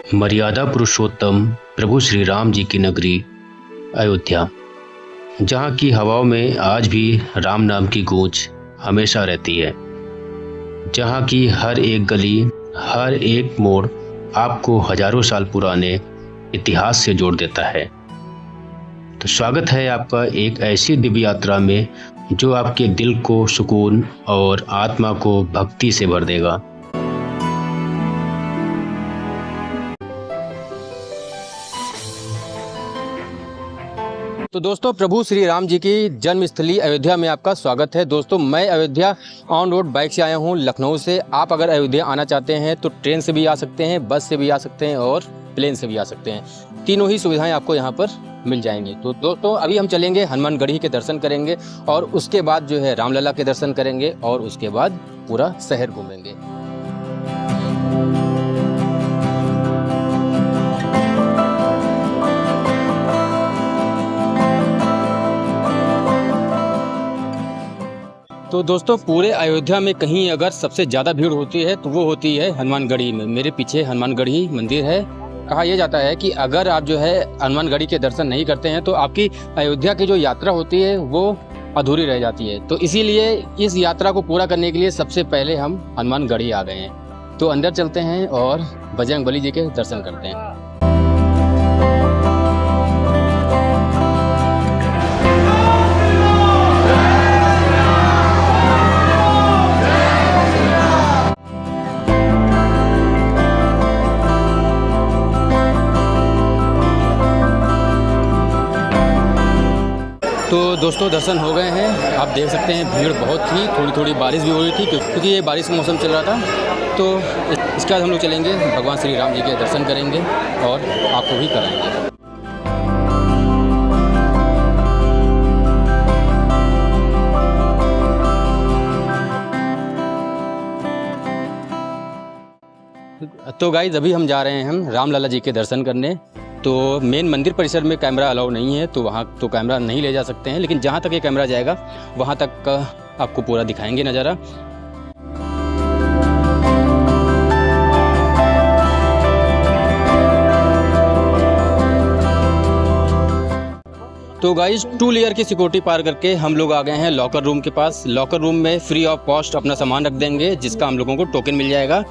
मर्यादा पुरुषोत्तम प्रभु श्री राम जी की नगरी अयोध्या, जहाँ की हवाओं में आज भी राम नाम की गूंज हमेशा रहती है, जहाँ की हर एक गली, हर एक मोड़ आपको हजारों साल पुराने इतिहास से जोड़ देता है। तो स्वागत है आपका एक ऐसी दिव्य यात्रा में जो आपके दिल को सुकून और आत्मा को भक्ति से भर देगा। तो दोस्तों, प्रभु श्री राम जी की जन्मस्थली अयोध्या में आपका स्वागत है। दोस्तों, मैं अयोध्या ऑन रोड बाइक से आया हूं लखनऊ से। आप अगर अयोध्या आना चाहते हैं तो ट्रेन से भी आ सकते हैं, बस से भी आ सकते हैं और प्लेन से भी आ सकते हैं। तीनों ही सुविधाएं आपको यहां पर मिल जाएंगी। तो दोस्तों, अभी हम चलेंगे हनुमानगढ़ी के दर्शन करेंगे और उसके बाद जो है रामलला के दर्शन करेंगे और उसके बाद पूरा शहर घूमेंगे। तो दोस्तों, पूरे अयोध्या में कहीं अगर सबसे ज़्यादा भीड़ होती है तो वो होती है हनुमानगढ़ी में। मेरे पीछे हनुमानगढ़ी मंदिर है। कहा यह जाता है कि अगर आप जो है हनुमानगढ़ी के दर्शन नहीं करते हैं तो आपकी अयोध्या की जो यात्रा होती है वो अधूरी रह जाती है। तो इसीलिए इस यात्रा को पूरा करने के लिए सबसे पहले हम हनुमानगढ़ी आ गए हैं। तो अंदर चलते हैं और बजरंगबली जी के दर्शन करते हैं। तो दोस्तों, दर्शन हो गए हैं। आप देख सकते हैं भीड़ बहुत थी, थोड़ी थोड़ी बारिश भी हो रही थी क्योंकि ये बारिश का मौसम चल रहा था। तो इसके बाद हम लोग चलेंगे भगवान श्री राम जी के दर्शन करेंगे और आपको भी कराएंगे। तो गाइस, अभी हम जा रहे हैं हम रामलला जी के दर्शन करने। तो मेन मंदिर परिसर में कैमरा अलाउ नहीं है, तो वहाँ तो कैमरा नहीं ले जा सकते हैं, लेकिन जहाँ तक ये कैमरा जाएगा वहाँ तक का आपको पूरा दिखाएंगे नज़ारा। तो गाइस, 2 लेयर की सिक्योरिटी पार करके हम लोग आ गए हैं लॉकर रूम के पास। लॉकर रूम में फ्री ऑफ कॉस्ट अपना सामान रख देंगे, जिसका हम लोगों को टोकन मिल जाएगा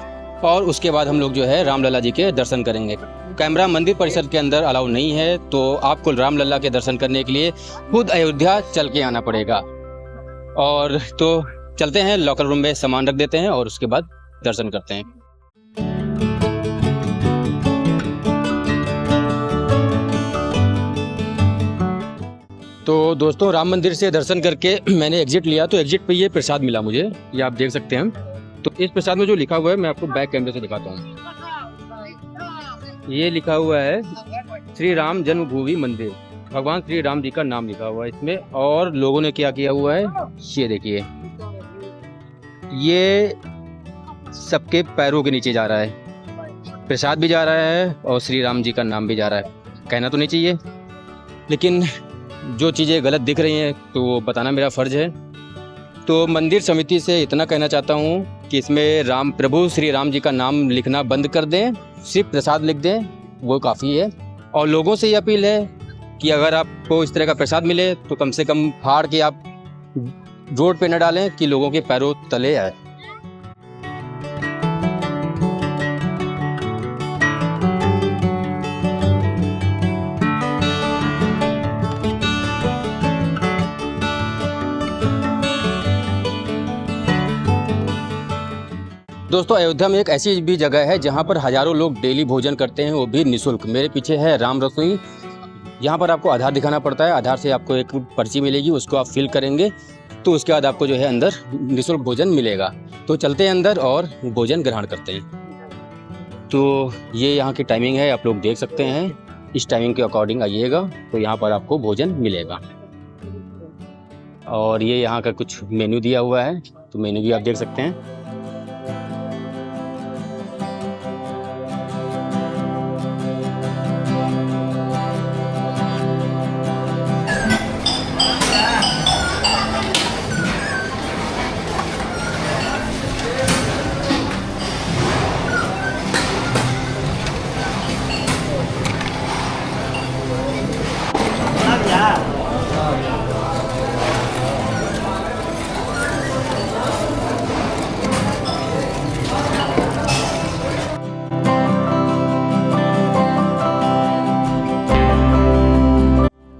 और उसके बाद हम लोग जो है रामलला जी के दर्शन करेंगे। कैमरा मंदिर परिसर के अंदर अलाउ नहीं है, तो आपको रामलला के दर्शन करने के लिए खुद अयोध्या चल के आना पड़ेगा। और तो चलते हैं, लॉकर रूम में सामान रख देते हैं और उसके बाद दर्शन करते हैं। तो दोस्तों, राम मंदिर से दर्शन करके मैंने एग्जिट लिया। तो एग्जिट पे ये प्रसाद मिला मुझे, ये आप देख सकते हैं। तो इस प्रसाद में जो लिखा हुआ है मैं आपको बैक कैमरे से दिखाता हूँ। ये लिखा हुआ है श्री राम जन्मभूमि मंदिर, भगवान श्री राम जी का नाम लिखा हुआ है इसमें। और लोगों ने क्या किया हुआ है ये देखिए, ये सबके पैरों के नीचे जा रहा है, प्रसाद भी जा रहा है और श्री राम जी का नाम भी जा रहा है। कहना तो नहीं चाहिए, लेकिन जो चीज़ें गलत दिख रही हैं तो वो बताना मेरा फ़र्ज़ है। तो मंदिर समिति से इतना कहना चाहता हूँ कि इसमें प्रभु श्री राम जी का नाम लिखना बंद कर दें, सिर्फ प्रसाद लिख दें, वो काफ़ी है। और लोगों से ये अपील है कि अगर आपको इस तरह का प्रसाद मिले तो कम से कम फाड़ के आप रोड पे न डालें कि लोगों के पैरों तले आए। दोस्तों, अयोध्या में एक ऐसी भी जगह है जहां पर हज़ारों लोग डेली भोजन करते हैं, वो भी निःशुल्क। मेरे पीछे है राम रसोई। यहाँ पर आपको आधार दिखाना पड़ता है, आधार से आपको एक पर्ची मिलेगी, उसको आप फिल करेंगे तो उसके बाद आपको जो है अंदर निःशुल्क भोजन मिलेगा। तो चलते हैं अंदर और भोजन ग्रहण करते हैं। तो ये यहाँ की टाइमिंग है, आप लोग देख सकते हैं। इस टाइमिंग के अकॉर्डिंग आइएगा तो यहाँ पर आपको भोजन मिलेगा। और ये यहाँ का कुछ मेन्यू दिया हुआ है, तो मेन्यू भी आप देख सकते हैं।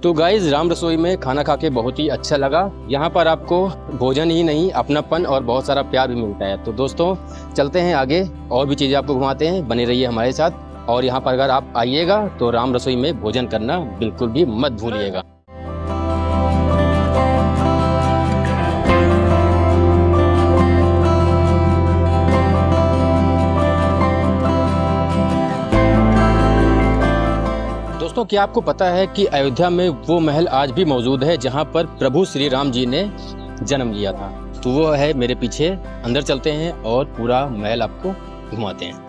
तो गाइज राम रसोई में खाना खा के बहुत ही अच्छा लगा। यहाँ पर आपको भोजन ही नहीं अपनापन और बहुत सारा प्यार भी मिलता है। तो दोस्तों चलते हैं आगे, और भी चीज़ें आपको घुमाते हैं, बने रहिए हमारे साथ। और यहाँ पर अगर आप आइएगा तो राम रसोई में भोजन करना बिल्कुल भी मत भूलिएगा। दोस्तों क्या आपको पता है कि अयोध्या में वो महल आज भी मौजूद है जहां पर प्रभु श्री राम जी ने जन्म लिया था? तो वो है मेरे पीछे। अंदर चलते हैं और पूरा महल आपको घुमाते हैं।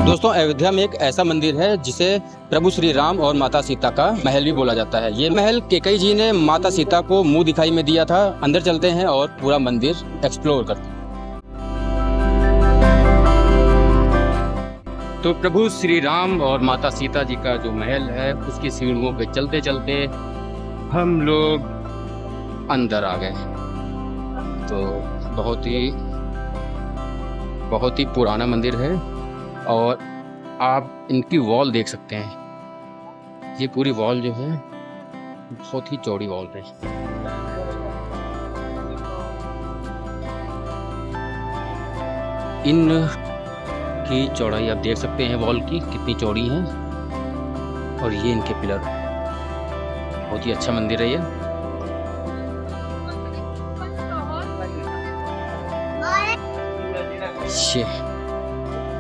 दोस्तों अयोध्या में एक ऐसा मंदिर है जिसे प्रभु श्री राम और माता सीता का महल भी बोला जाता है। ये महल कैकेयी जी ने माता सीता को मुंह दिखाई में दिया था। अंदर चलते हैं और पूरा मंदिर एक्सप्लोर करते हैं। तो प्रभु श्री राम और माता सीता जी का जो महल है उसकी सीढ़ियों पे चलते चलते हम लोग अंदर आ गए। तो बहुत ही पुराना मंदिर है और आप इनकी वॉल देख सकते हैं। ये पूरी वॉल जो है बहुत ही चौड़ी वॉल है। इन की चौड़ाई आप देख सकते हैं वॉल की कितनी चौड़ी है। और ये इनके पिलर, बहुत ही अच्छा मंदिर है ये।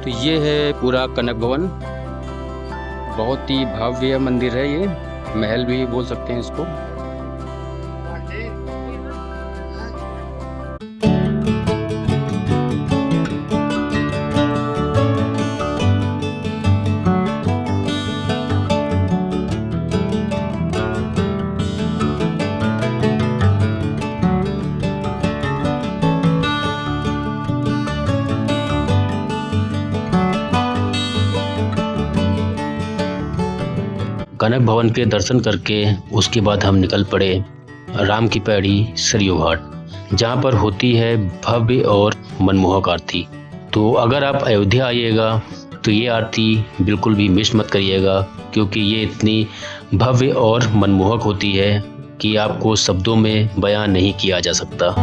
तो ये है पूरा कनक भवन। बहुत ही भव्य मंदिर है ये, महल भी बोल सकते हैं इसको। कनक भवन के दर्शन करके उसके बाद हम निकल पड़े राम की पैड़ी सरयू घाट, जहाँ पर होती है भव्य और मनमोहक आरती। तो अगर आप अयोध्या आइएगा तो ये आरती बिल्कुल भी मिस मत करिएगा, क्योंकि ये इतनी भव्य और मनमोहक होती है कि आपको शब्दों में बयां नहीं किया जा सकता।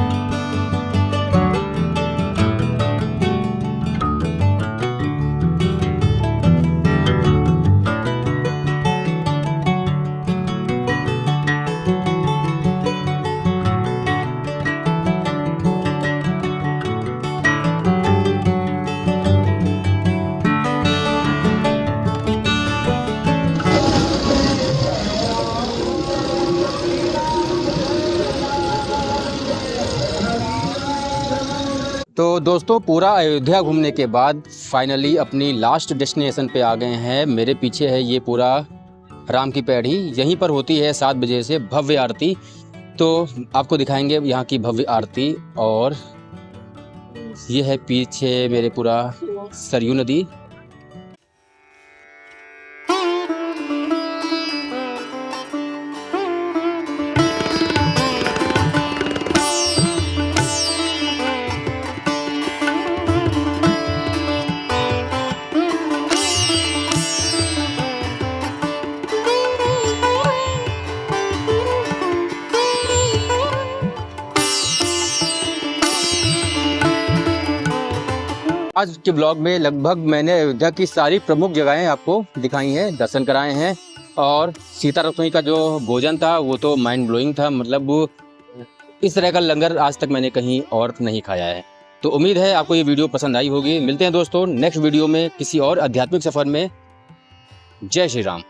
तो दोस्तों पूरा अयोध्या घूमने के बाद फाइनली अपनी लास्ट डेस्टिनेशन पे आ गए हैं। मेरे पीछे है ये पूरा राम की पैड़ी। यहीं पर होती है 7 बजे से भव्य आरती। तो आपको दिखाएंगे यहाँ की भव्य आरती। और ये है पीछे मेरे पूरा सरयू नदी। आज के ब्लॉग में लगभग मैंने अयोध्या की सारी प्रमुख जगहें आपको दिखाई हैं, दर्शन कराए हैं। और सीता रसोई का जो भोजन था वो तो माइंड ब्लोइंग था। मतलब इस तरह का लंगर आज तक मैंने कहीं और नहीं खाया है। तो उम्मीद है आपको ये वीडियो पसंद आई होगी। मिलते हैं दोस्तों नेक्स्ट वीडियो में किसी और आध्यात्मिक सफ़र में। जय श्री राम।